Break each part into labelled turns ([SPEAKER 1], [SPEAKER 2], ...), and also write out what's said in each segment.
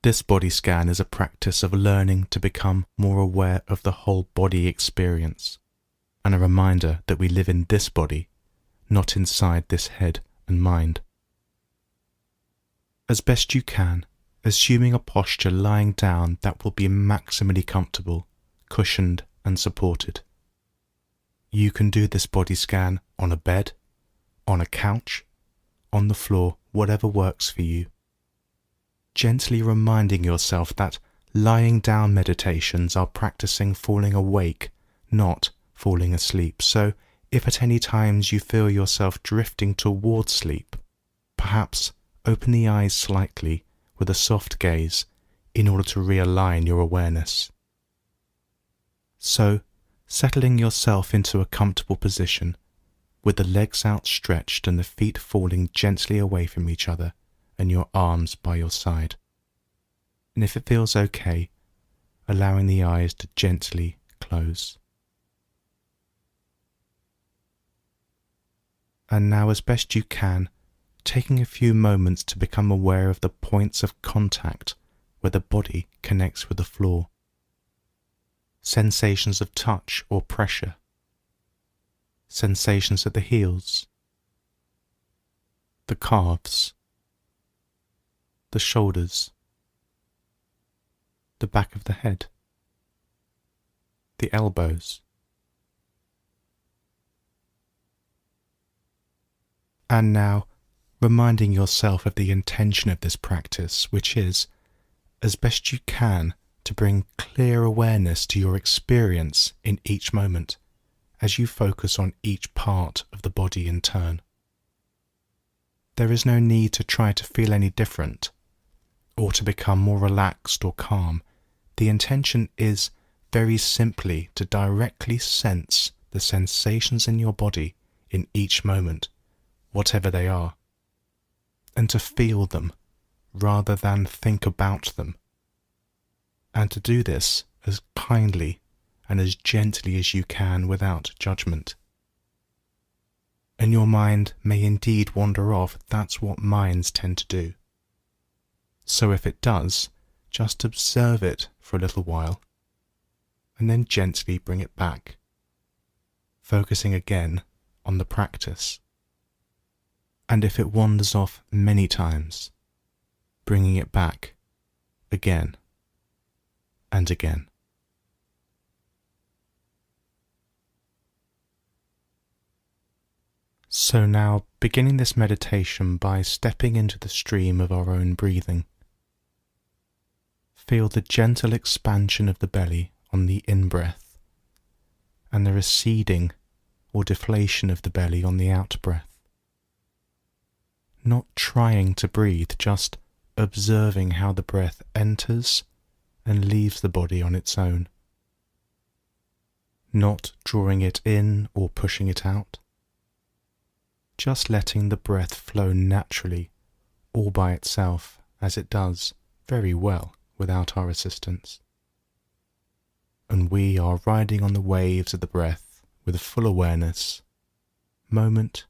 [SPEAKER 1] This body scan is a practice of learning to become more aware of the whole body experience, and a reminder that we live in this body, not inside this head and mind. As best you can, assuming a posture lying down that will be maximally comfortable, cushioned and supported. You can do this body scan on a bed, on a couch, on the floor, whatever works for you. Gently reminding yourself that lying down meditations are practicing falling awake, not falling asleep. So if at any times you feel yourself drifting towards sleep, perhaps open the eyes slightly with a soft gaze in order to realign your awareness. So, settling yourself into a comfortable position, with the legs outstretched and the feet falling gently away from each other and your arms by your side. And if it feels okay, allowing the eyes to gently close. And now, as best you can, taking a few moments to become aware of the points of contact where the body connects with the floor. Sensations of touch or pressure. Sensations at the heels, the calves, the shoulders, the back of the head, the elbows. And now, reminding yourself of the intention of this practice, which is, as best you can, to bring clear awareness to your experience in each moment, as you focus on each part of the body in turn. There is no need to try to feel any different, or to become more relaxed or calm. The intention is very simply to directly sense the sensations in your body in each moment, whatever they are, and to feel them rather than think about them, and to do this as kindly and as gently as you can without judgment. And your mind may indeed wander off. That's what minds tend to do. So if it does, just observe it for a little while, and then gently bring it back, focusing again on the practice. And if it wanders off many times, bringing it back again and again. So now, beginning this meditation by stepping into the stream of our own breathing. Feel the gentle expansion of the belly on the in-breath, and the receding or deflation of the belly on the out-breath. Not trying to breathe, just observing how the breath enters and leaves the body on its own. Not drawing it in or pushing it out. Just letting the breath flow naturally, all by itself, as it does very well without our assistance. And we are riding on the waves of the breath with full awareness, moment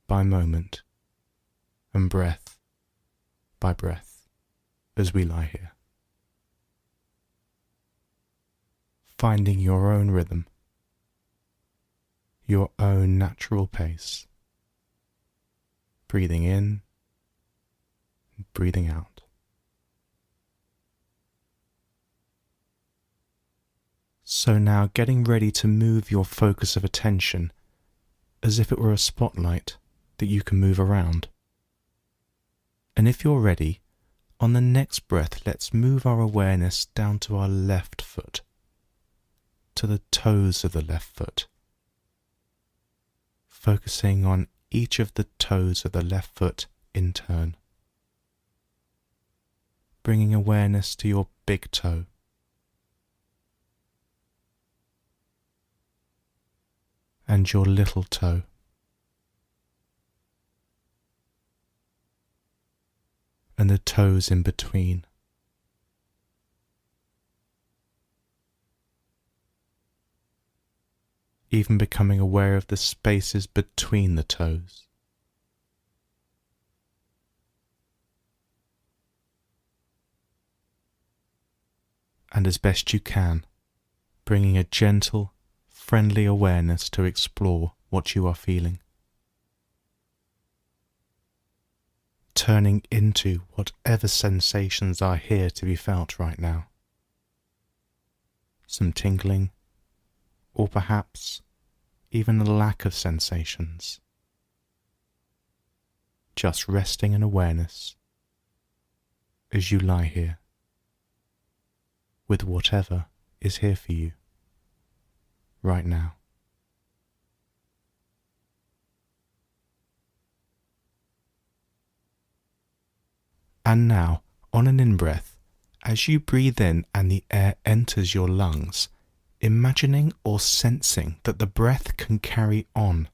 [SPEAKER 1] by moment, and breath by breath, as we lie here. Finding your own rhythm, your own natural pace. Breathing in, breathing out. So now getting ready to move your focus of attention as if it were a spotlight that you can move around. And if you're ready, on the next breath, let's move our awareness down to our left foot, to the toes of the left foot, focusing on each of the toes of the left foot in turn. Bringing awareness to your big toe. And your little toe. And the toes in between. Even becoming aware of the spaces between the toes. and as best you can, bringing a gentle, friendly awareness to explore what you are feeling. Turning into whatever sensations are here to be felt right now. Some tingling, or perhaps even a lack of sensations. Just resting in awareness as you lie here with whatever is here for you right now. And now, on an in-breath, as you breathe in and the air enters your lungs, imagining or sensing that the breath can carry on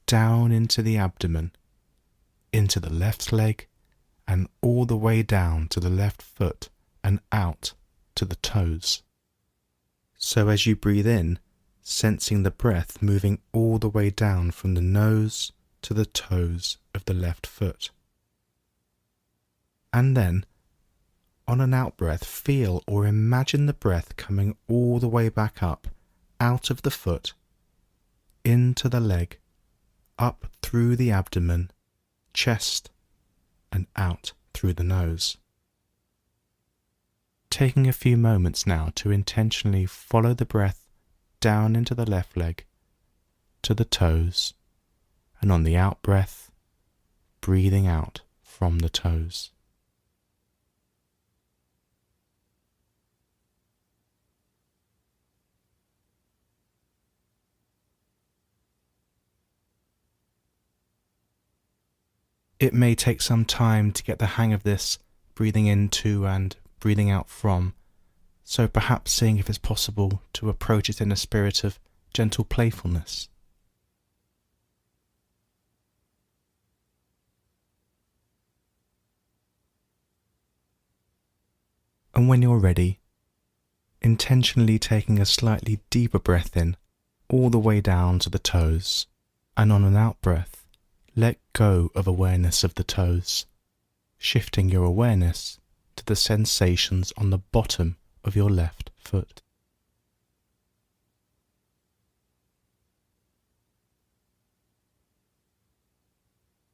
[SPEAKER 1] down into the abdomen, into the left leg, and all the way down to the left foot and out to the toes. So as you breathe in, sensing the breath moving all the way down from the nose to the toes of the left foot. And then, on an out-breath, feel or imagine the breath coming all the way back up, out of the foot, into the leg, up through the abdomen, chest, and out through the nose. Taking a few moments now to intentionally follow the breath down into the left leg, to the toes, and on the out-breath, breathing out from the toes. It may take some time to get the hang of this, breathing into and breathing out from, so perhaps seeing if it's possible to approach it in a spirit of gentle playfulness. And when you're ready, intentionally taking a slightly deeper breath in, all the way down to the toes, and on an out breath, let go of awareness of the toes, shifting your awareness to the sensations on the bottom of your left foot.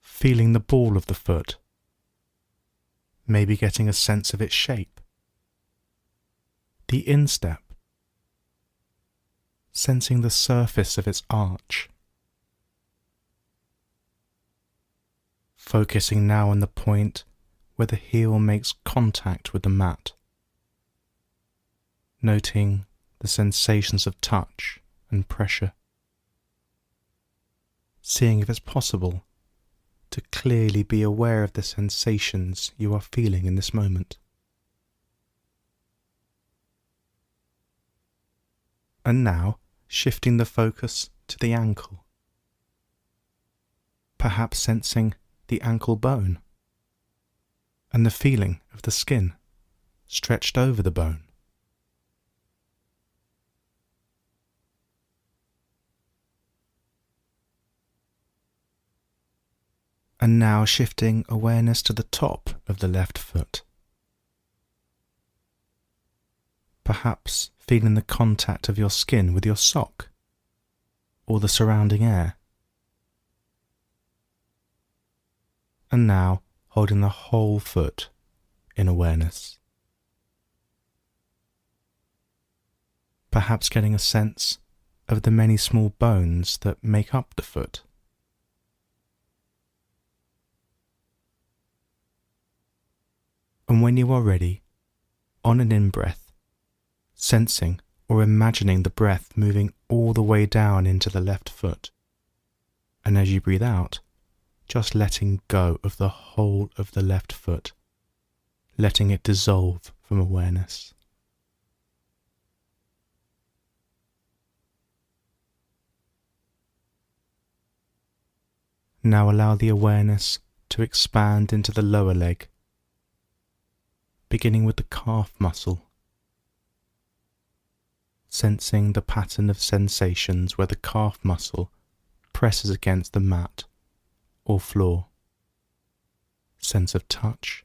[SPEAKER 1] Feeling the ball of the foot, maybe getting a sense of its shape. The instep, sensing the surface of its arch. Focusing now on the point where the heel makes contact with the mat. Noting the sensations of touch and pressure. Seeing if it's possible to clearly be aware of the sensations you are feeling in this moment. And now, shifting the focus to the ankle. Perhaps sensing the ankle bone and the feeling of the skin stretched over the bone. And now shifting awareness to the top of the left foot. Perhaps feeling the contact of your skin with your sock or the surrounding air. And now holding the whole foot in awareness. Perhaps getting a sense of the many small bones that make up the foot. And when you are ready, on an in-breath, sensing or imagining the breath moving all the way down into the left foot. And as you breathe out, just letting go of the whole of the left foot, letting it dissolve from awareness. Now allow the awareness to expand into the lower leg, beginning with the calf muscle, sensing the pattern of sensations where the calf muscle presses against the mat or floor, sense of touch,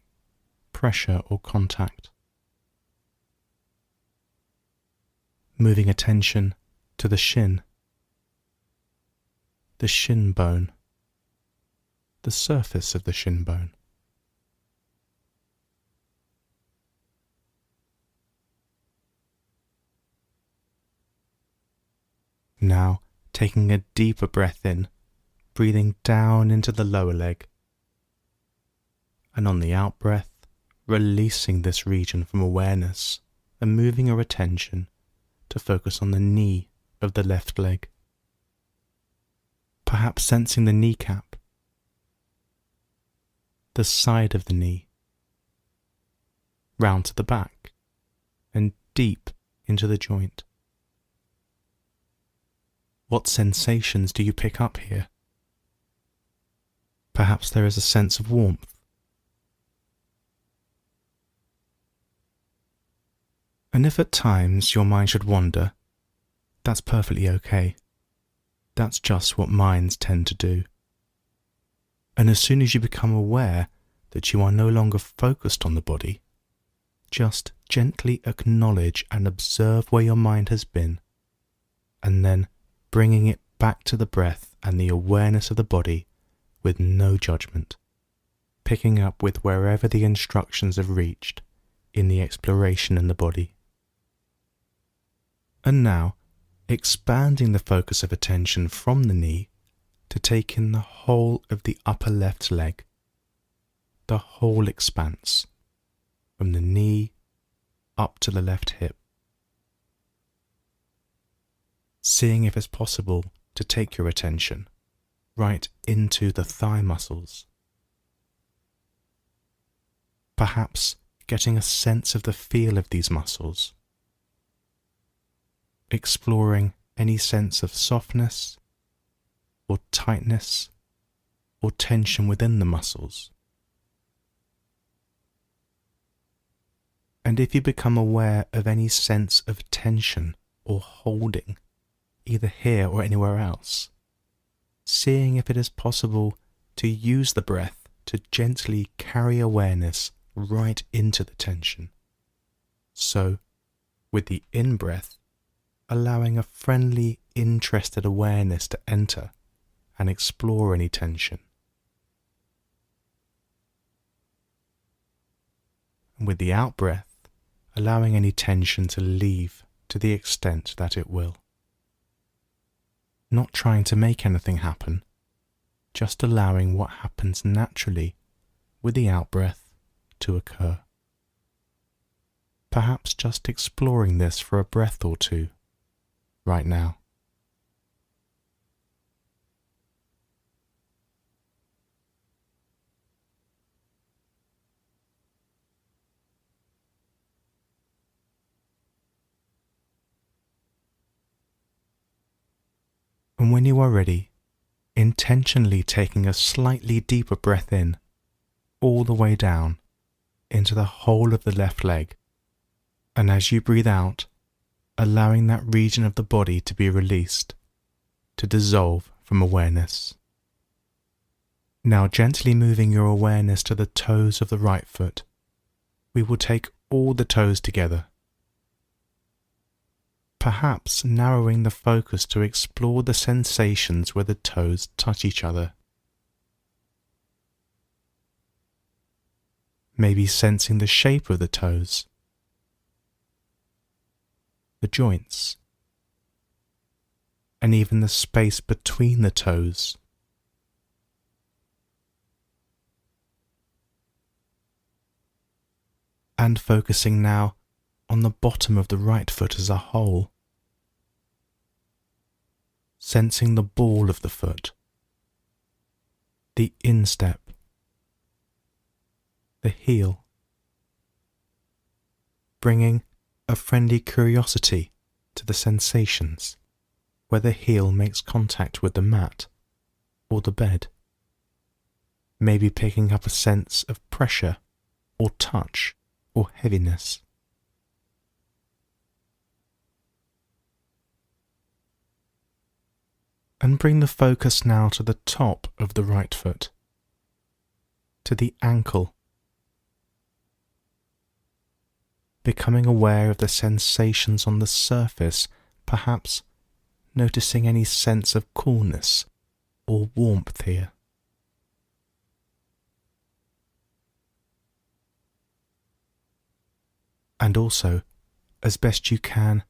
[SPEAKER 1] pressure or contact. moving attention to the shin bone, the surface of the shin bone. Now, taking a deeper breath in, breathing down into the lower leg, and on the out-breath, releasing this region from awareness and moving your attention to focus on the knee of the left leg. Perhaps sensing the kneecap, the side of the knee, round to the back, and deep into the joint. What sensations do you pick up here? Perhaps there is a sense of warmth. And if at times your mind should wander, that's perfectly okay. That's just what minds tend to do. And as soon as you become aware that you are no longer focused on the body, just gently acknowledge and observe where your mind has been, and then bringing it back to the breath and the awareness of the body with no judgment, picking up with wherever the instructions have reached in the exploration in the body. And now, expanding the focus of attention from the knee to take in the whole of the upper left leg, the whole expanse, from the knee up to the left hip. Seeing if it's possible to take your attention right into the thigh muscles. Perhaps getting a sense of the feel of these muscles. Exploring any sense of softness or tightness or tension within the muscles. And if you become aware of any sense of tension or holding, either here or anywhere else, seeing if it is possible to use the breath to gently carry awareness right into the tension. So, with the in-breath, allowing a friendly, interested awareness to enter and explore any tension. And with the out-breath, allowing any tension to leave to the extent that it will. Not trying to make anything happen, just allowing what happens naturally with the out-breath to occur. Perhaps just exploring this for a breath or two right now. And when you are ready, intentionally taking a slightly deeper breath in, all the way down into the whole of the left leg, and as you breathe out, allowing that region of the body to be released, to dissolve from awareness. Now gently moving your awareness to the toes of the right foot, we will take all the toes together. Perhaps narrowing the focus to explore the sensations where the toes touch each other. Maybe sensing the shape of the toes, the joints, and even the space between the toes. And focusing now on the bottom of the right foot as a whole, sensing the ball of the foot, the instep, the heel, bringing a friendly curiosity to the sensations where the heel makes contact with the mat or the bed, maybe picking up a sense of pressure or touch or heaviness. And bring the focus now to the top of the right foot, to the ankle, becoming aware of the sensations on the surface, perhaps noticing any sense of coolness or warmth here. And also, as best you can,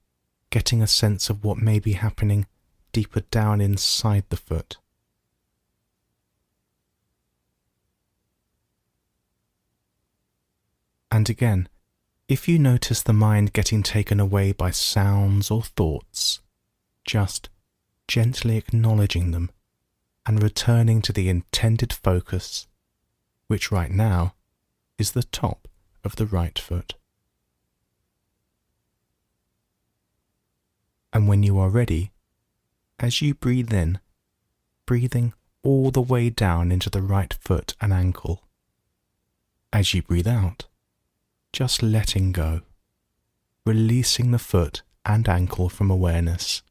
[SPEAKER 1] getting a sense of what may be happening deeper down inside the foot. And again, if you notice the mind getting taken away by sounds or thoughts, just gently acknowledging them and returning to the intended focus, which right now is the top of the right foot. And when you are ready, as you breathe in, breathing all the way down into the right foot and ankle. As you breathe out, just letting go, releasing the foot and ankle from awareness,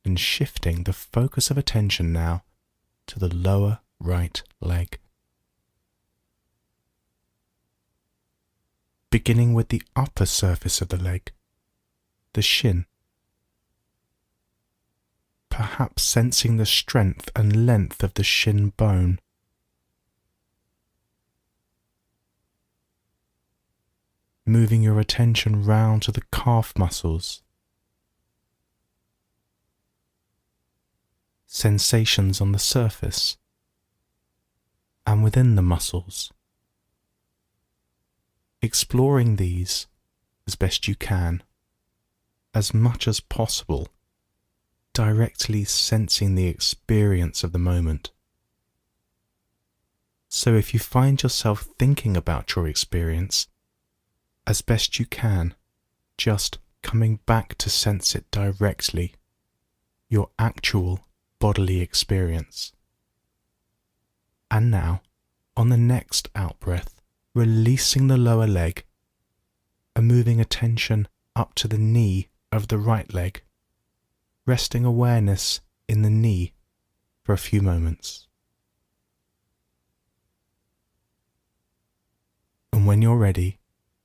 [SPEAKER 1] and shifting the focus of attention now to the lower right leg. Beginning with the upper surface of the leg, the shin. Perhaps sensing the strength and length of the shin bone. Moving your attention round to the calf muscles. Sensations on the surface and within the muscles. Exploring these as best you can, as much as possible, directly sensing the experience of the moment. So if you find yourself thinking about your experience, as best you can, just coming back to sense it directly, your actual bodily experience. And now, on the next out-breath, releasing the lower leg and moving attention up to the knee of the right leg, resting awareness in the knee for a few moments. And when you're ready,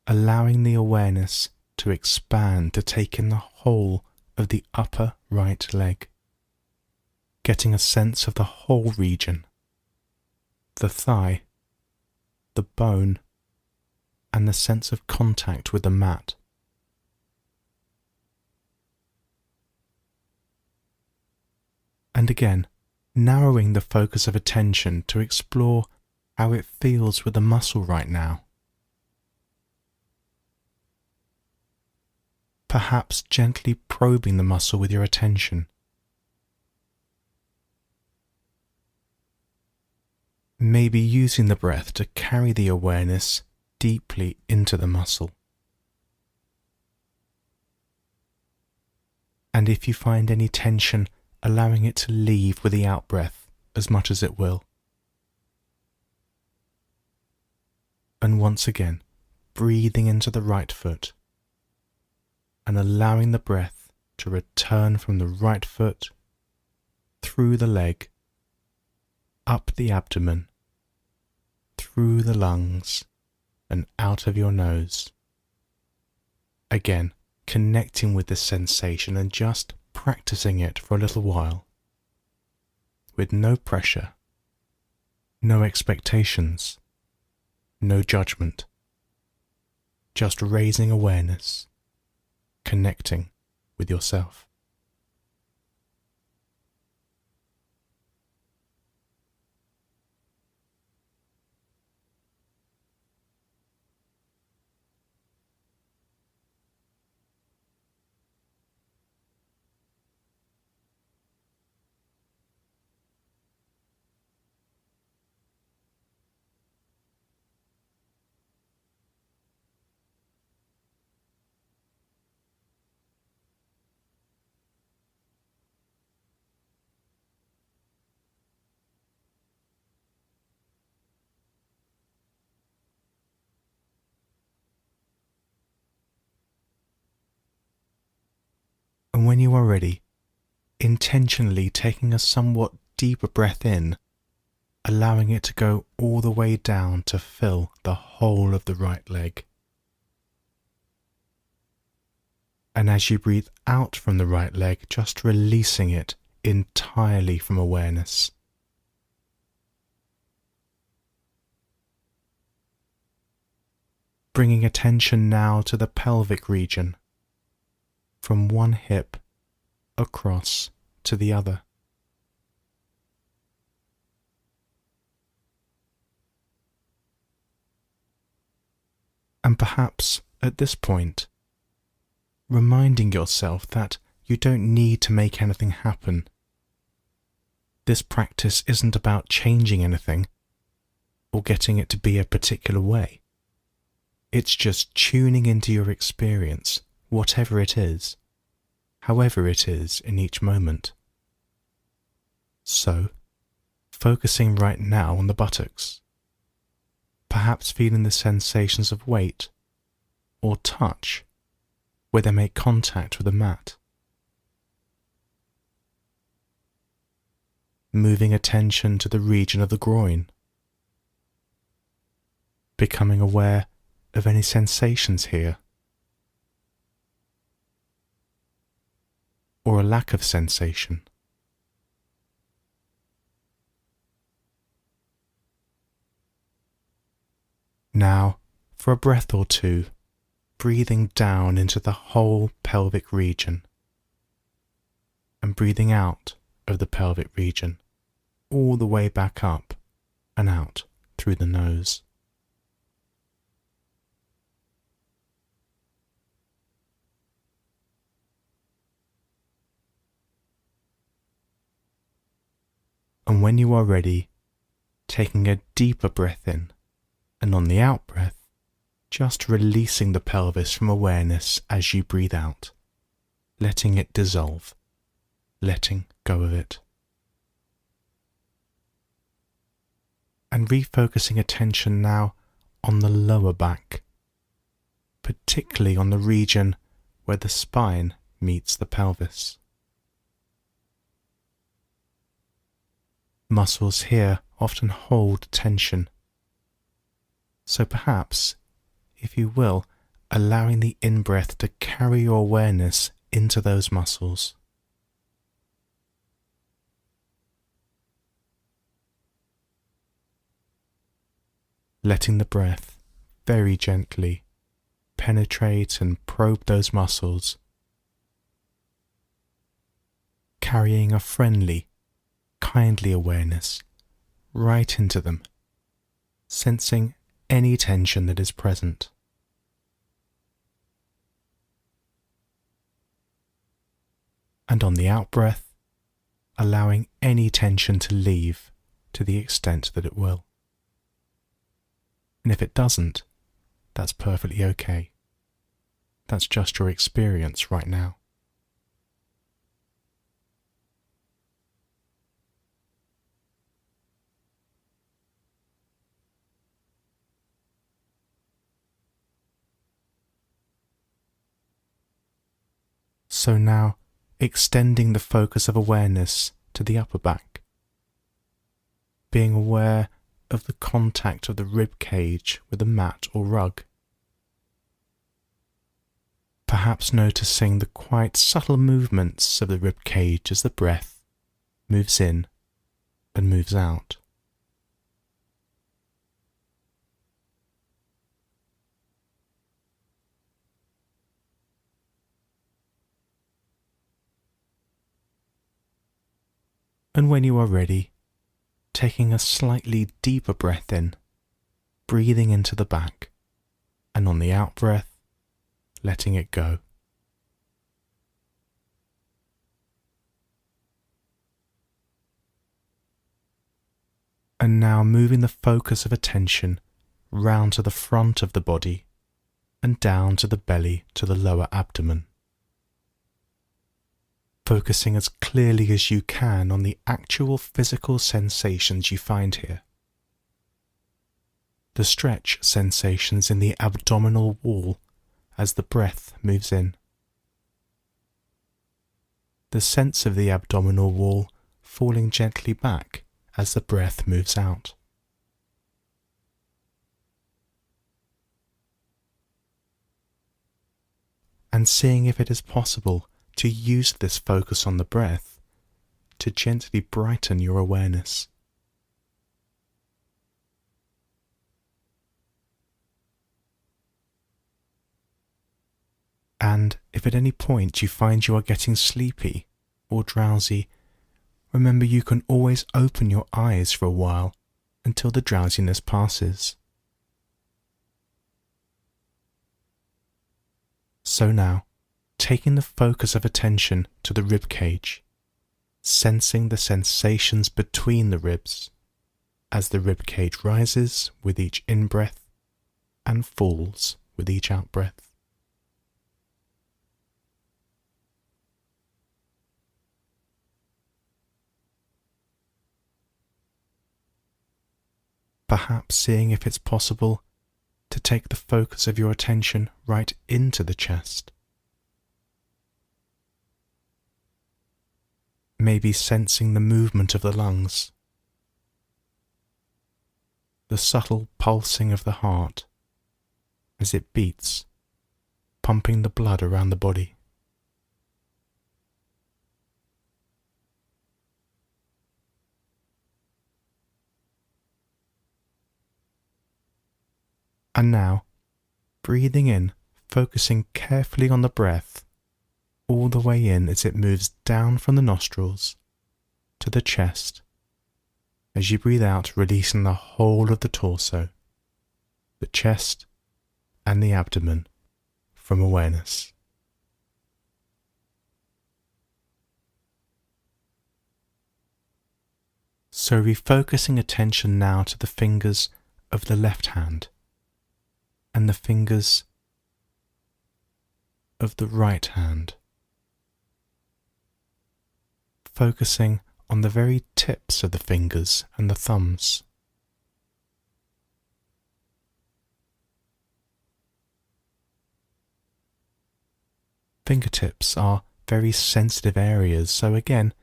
[SPEAKER 1] allowing the awareness to expand to take in the whole of the upper right leg, getting a sense of the whole region, the thigh, the bone, and the sense of contact with the mat. And again, narrowing the focus of attention to explore how it feels with the muscle right now. Perhaps gently probing the muscle with your attention. Maybe using the breath to carry the awareness deeply into the muscle. And if you find any tension, allowing it to leave with the out-breath as much as it will. And once again, breathing into the right foot and allowing the breath to return from the right foot, through the leg, up the abdomen, through the lungs, and out of your nose. Again, connecting with this sensation and just practicing it for a little while, with no pressure, no expectations, no judgment, just raising awareness, connecting with yourself. And when you are ready, intentionally taking a somewhat deeper breath in, allowing it to go all the way down to fill the whole of the right leg. And as you breathe out from the right leg, just releasing it entirely from awareness. Bringing attention now to the pelvic region, from one hip across to the other. And perhaps at this point, reminding yourself that you don't need to make anything happen. This practice isn't about changing anything or getting it to be a particular way. It's just tuning into your experience, whatever it is, however it is in each moment. So, focusing right now on the buttocks, perhaps feeling the sensations of weight or touch where they make contact with the mat. Moving attention to the region of the groin, becoming aware of any sensations here, or a lack of sensation. Now, for a breath or two, breathing down into the whole pelvic region, and breathing out of the pelvic region, all the way back up and out through the nose. And when you are ready, taking a deeper breath in, and on the out-breath, just releasing the pelvis from awareness as you breathe out, letting it dissolve, letting go of it. And refocusing attention now on the lower back, particularly on the region where the spine meets the pelvis. Muscles here often hold tension. So perhaps, if you will, allowing the in-breath to carry your awareness into those muscles. Letting the breath very gently penetrate and probe those muscles, carrying a friendly, kindly awareness right into them, sensing any tension that is present. And on the out-breath, allowing any tension to leave to the extent that it will. And if it doesn't, that's perfectly okay. That's just your experience right now. So now, extending the focus of awareness to the upper back, being aware of the contact of the rib cage with a mat or rug. Perhaps noticing the quite subtle movements of the rib cage as the breath moves in and moves out. And when you are ready, taking a slightly deeper breath in, breathing into the back, and on the out-breath, letting it go. And now moving the focus of attention round to the front of the body and down to the belly to the lower abdomen. Focusing as clearly as you can on the actual physical sensations you find here. The stretch sensations in the abdominal wall as the breath moves in. The sense of the abdominal wall falling gently back as the breath moves out. And and seeing if it is possible to use this focus on the breath to gently brighten your awareness. And if at any point you find you are getting sleepy or drowsy, remember you can always open your eyes for a while until the drowsiness passes. So now, taking the focus of attention to the rib cage, sensing the sensations between the ribs as the rib cage rises with each in-breath and falls with each out-breath. Perhaps seeing if it's possible to take the focus of your attention right into the chest. Maybe sensing the movement of the lungs, the subtle pulsing of the heart as it beats, pumping the blood around the body. And now, breathing in, focusing carefully on the breath, all the way in as it moves down from the nostrils to the chest. As you breathe out, releasing the whole of the torso, the chest and the abdomen from awareness. So refocusing attention now to the fingers of the left hand and the fingers of the right hand, focusing on the very tips of the fingers and the thumbs. Fingertips are very sensitive areas, so again,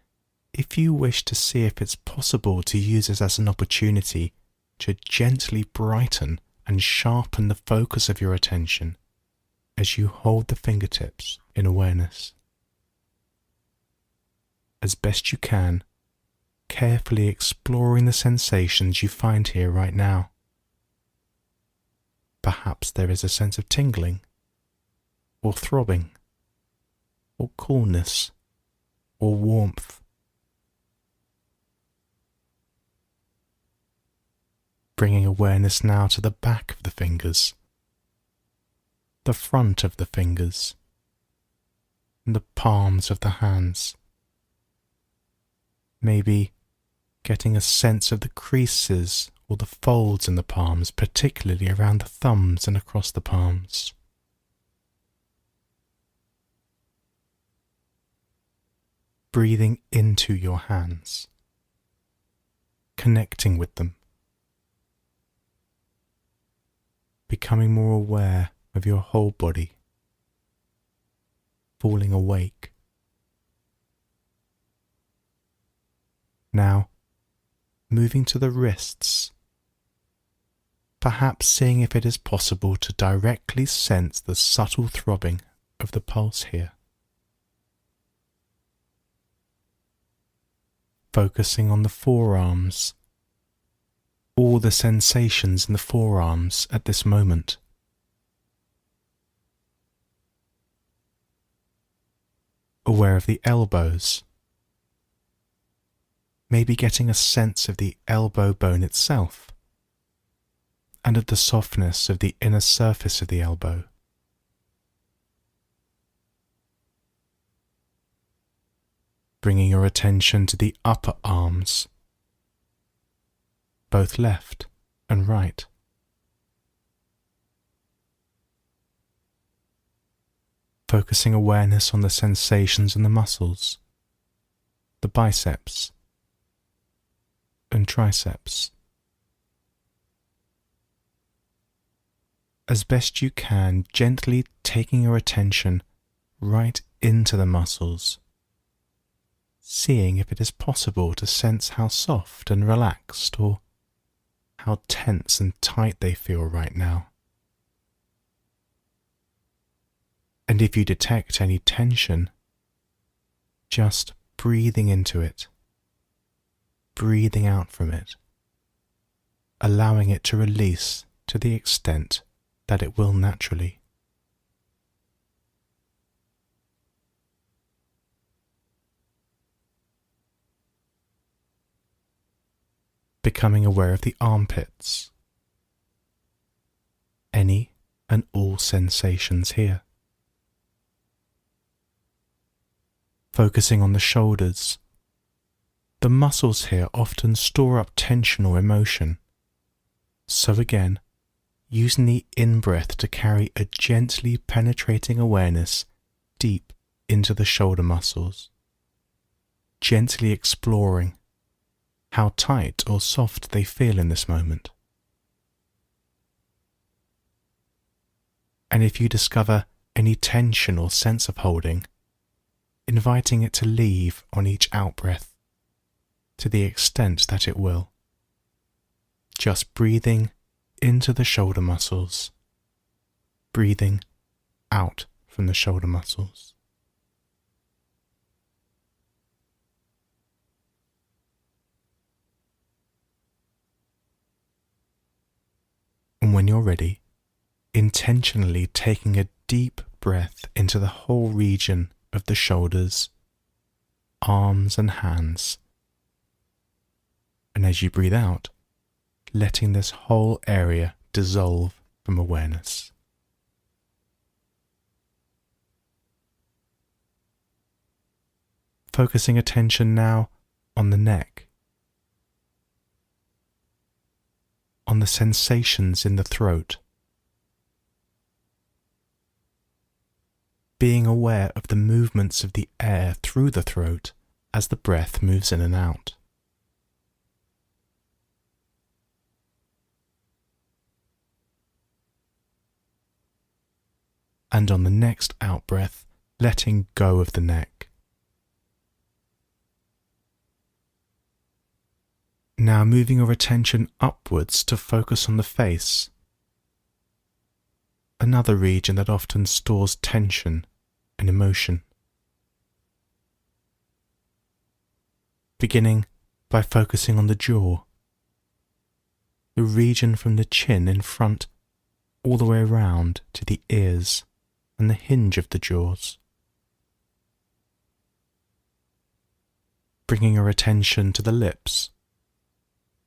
[SPEAKER 1] if you wish to see if it's possible to use this as an opportunity to gently brighten and sharpen the focus of your attention as you hold the fingertips in awareness. As best you can, carefully exploring the sensations you find here right now. Perhaps there is a sense of tingling, or throbbing, or coolness, or warmth. Bringing awareness now to the back of the fingers, the front of the fingers, and the palms of the hands. Maybe getting a sense of the creases or the folds in the palms, particularly around the thumbs and across the palms. Breathing into your hands, connecting with them, becoming more aware of your whole body, falling awake. Now, moving to the wrists, perhaps seeing if it is possible to directly sense the subtle throbbing of the pulse here. Focusing on the forearms, all the sensations in the forearms at this moment. Aware of the elbows, maybe getting a sense of the elbow bone itself and of the softness of the inner surface of the elbow. Bringing your attention to the upper arms, both left and right. Focusing awareness on the sensations in the muscles, the biceps and triceps. As best you can, gently taking your attention right into the muscles, seeing if it is possible to sense how soft and relaxed or how tense and tight they feel right now. And if you detect any tension, just breathing into it, breathing out from it, allowing it to release to the extent that it will naturally. Becoming aware of the armpits, any and all sensations here. Focusing on the shoulders. The muscles here often store up tension or emotion. So again, using the in-breath to carry a gently penetrating awareness deep into the shoulder muscles. Gently exploring how tight or soft they feel in this moment. And if you discover any tension or sense of holding, inviting it to leave on each out-breath to the extent that it will. Just breathing into the shoulder muscles, breathing out from the shoulder muscles. And when you're ready, intentionally taking a deep breath into the whole region of the shoulders, arms and hands. And as you breathe out, letting this whole area dissolve from awareness. Focusing attention now on the neck, on the sensations in the throat, being aware of the movements of the air through the throat as the breath moves in and out. And on the next out-breath, letting go of the neck. Now moving your attention upwards to focus on the face, another region that often stores tension and emotion. Beginning by focusing on the jaw, the region from the chin in front all the way around to the ears and the hinge of the jaws. Bringing your attention to the lips,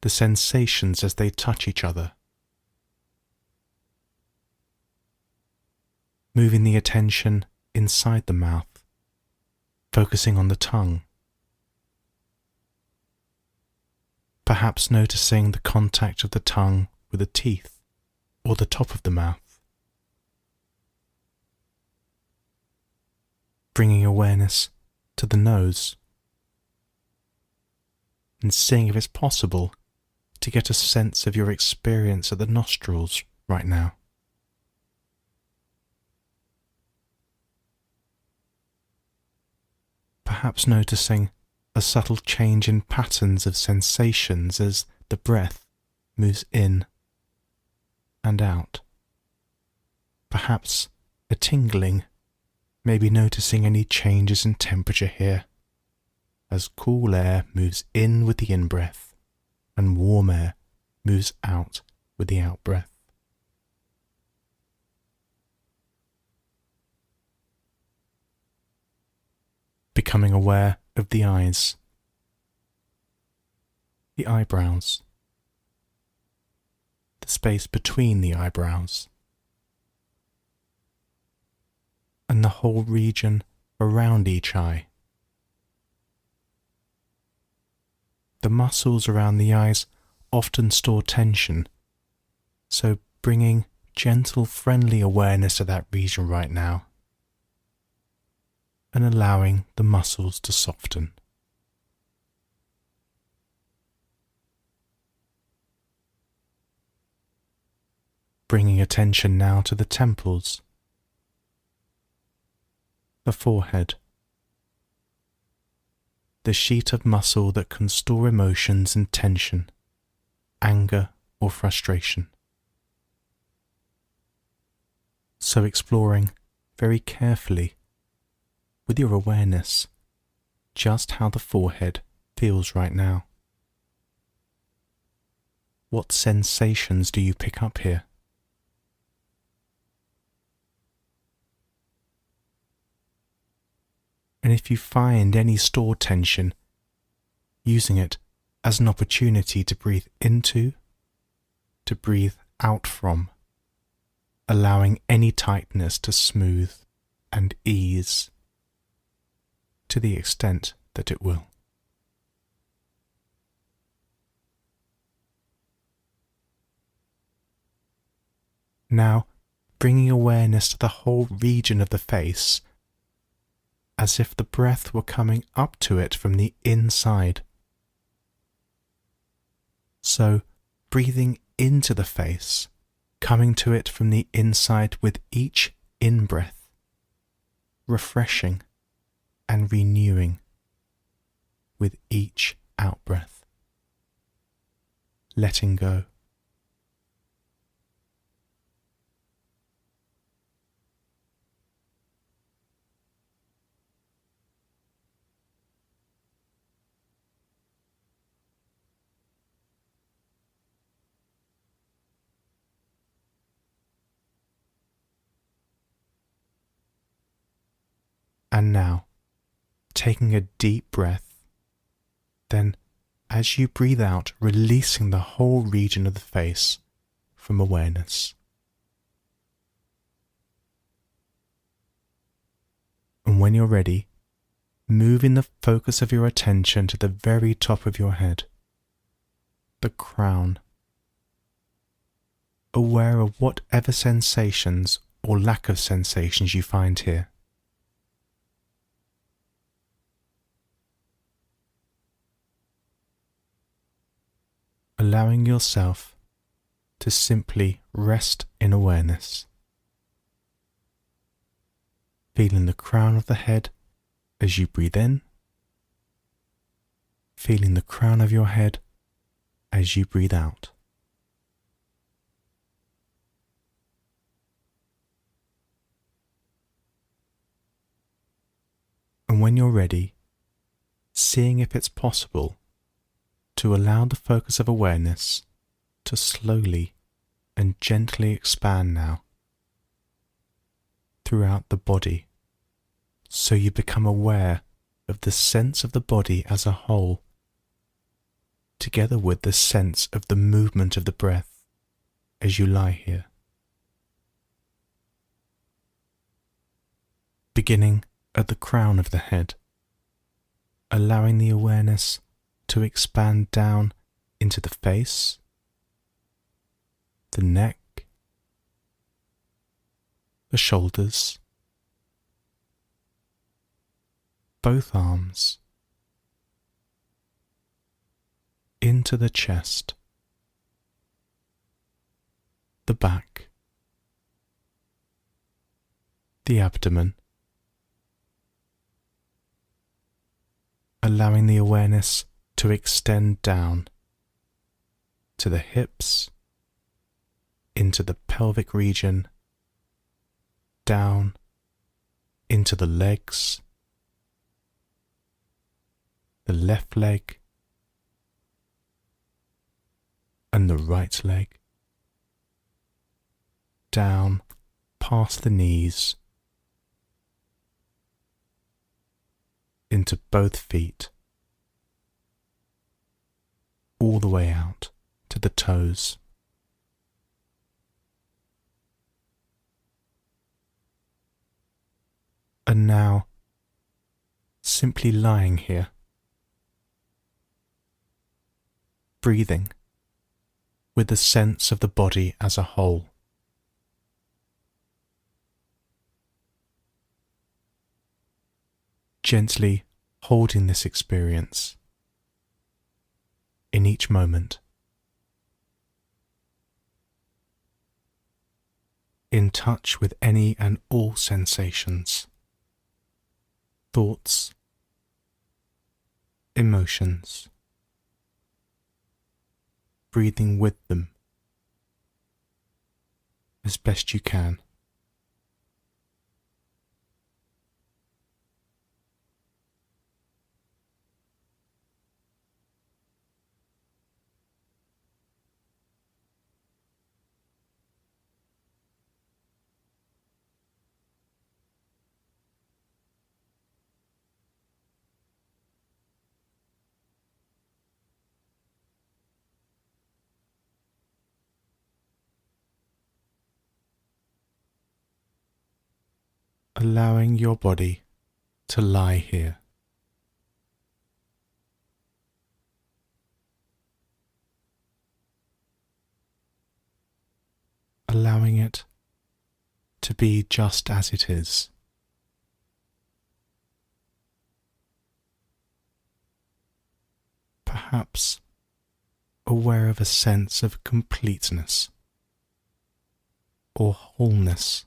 [SPEAKER 1] the sensations as they touch each other. Moving the attention inside the mouth, focusing on the tongue. Perhaps noticing the contact of the tongue with the teeth or the top of the mouth. Bringing awareness to the nose and seeing if it's possible to get a sense of your experience at the nostrils right now. Perhaps noticing a subtle change in patterns of sensations as the breath moves in and out. Perhaps a tingling, maybe noticing any changes in temperature here as cool air moves in with the in-breath and warm air moves out with the out-breath. Becoming aware of the eyes, the eyebrows, the space between the eyebrows, and the whole region around each eye. The muscles around the eyes often store tension, so bringing gentle, friendly awareness to that region right now, and allowing the muscles to soften. Bringing attention now to the temples, the forehead, the sheet of muscle that can store emotions and tension, anger or frustration. So exploring very carefully with your awareness just how the forehead feels right now. What sensations do you pick up here? And if you find any stored tension, using it as an opportunity to breathe into, to breathe out from, allowing any tightness to smooth and ease to the extent that it will. Now, bringing awareness to the whole region of the face, as if the breath were coming up to it from the inside. So, breathing into the face, coming to it from the inside with each in-breath, refreshing and renewing with each out-breath, letting go. And now, taking a deep breath, then as you breathe out, releasing the whole region of the face from awareness. And when you're ready, moving the focus of your attention to the very top of your head, the crown, aware of whatever sensations or lack of sensations you find here. Allowing yourself to simply rest in awareness, feeling the crown of the head as you breathe in, feeling the crown of your head as you breathe out. And when you're ready, seeing if it's possible to allow the focus of awareness to slowly and gently expand now throughout the body, so you become aware of the sense of the body as a whole, together with the sense of the movement of the breath as you lie here. Beginning at the crown of the head, allowing the awareness to expand down into the face, the neck, the shoulders, both arms, into the chest, the back, the abdomen, allowing the awareness to extend down to the hips, into the pelvic region, down into the legs, the left leg and the right leg, down past the knees, into both feet, all the way out to the toes. And now, simply lying here, breathing with the sense of the body as a whole. Gently holding this experience in each moment, in touch with any and all sensations, thoughts, emotions, breathing with them as best you can. allowing your body to lie here. Allowing it to be just as it is. Perhaps aware of a sense of completeness or wholeness.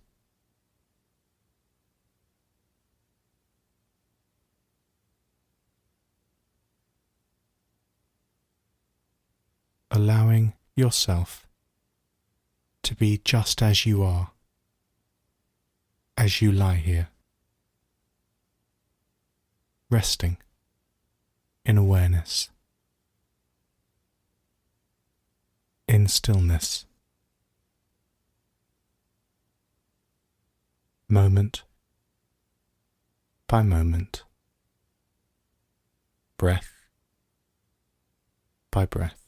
[SPEAKER 1] Allowing yourself to be just as you are, as you lie here, resting in awareness, in stillness, moment by moment, breath by breath.